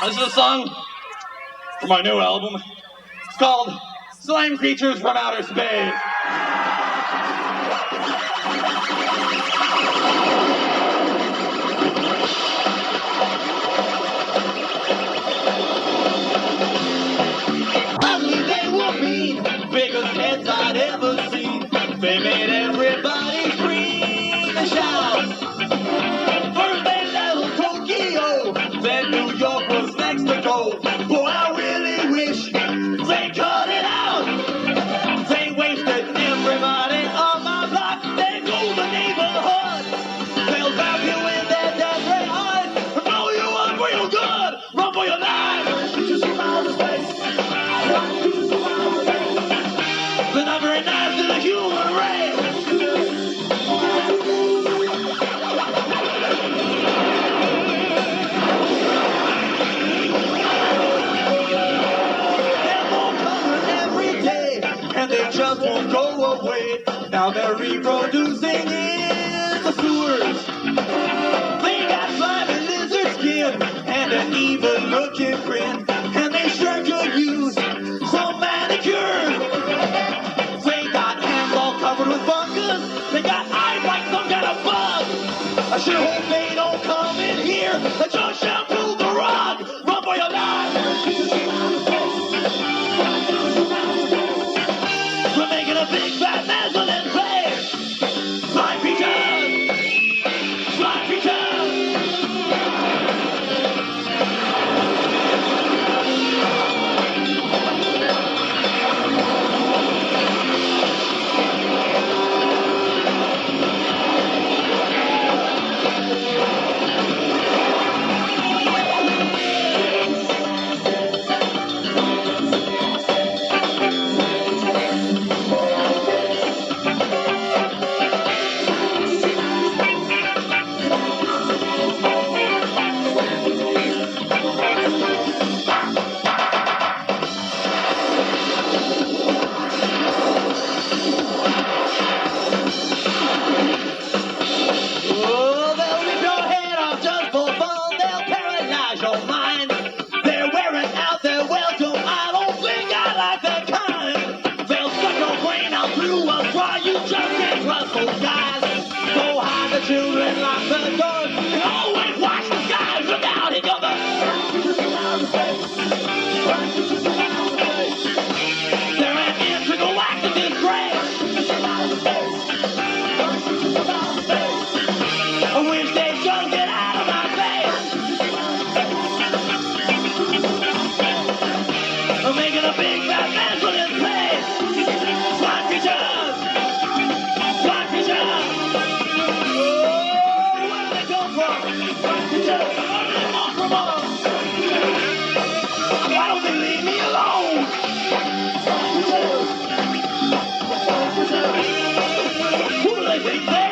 This is a song from my new album. It's called Slime Creatures from Outer Space. Ugly they will be, biggest heads I'd ever seen. They made everybody scream and shout. First they settled Tokyo, then New York was next to go. Boy, I really wish they cut it out. They wasted everybody on my block. They blew the neighborhood. They'll grab you in their death ray eyes and blow you up real good. Run for your life. Just from outer space. They're not very nice to the human race. They're more common every day, and they just won't go away. Now they're reproducing in the sewers. They got slimy lizard skin and an evil-looking grin, and they sure could use some manicure. They got hands all covered with fungus. They got eyes like some kind of bug. I sure hope they don't come in here and just shampoo the rug. Run for your life. We're making a big fat mess of this place. Slime creatures. Slime creatures. Children lock the doors and always watch the skies. Look out, here comes they're an intergalactic disgrace. I wish they'd just get out of my face. I'm making a big fat mess of this place. Slime creatures. Slime creatures. Why don't they leave me alone? Who do they think they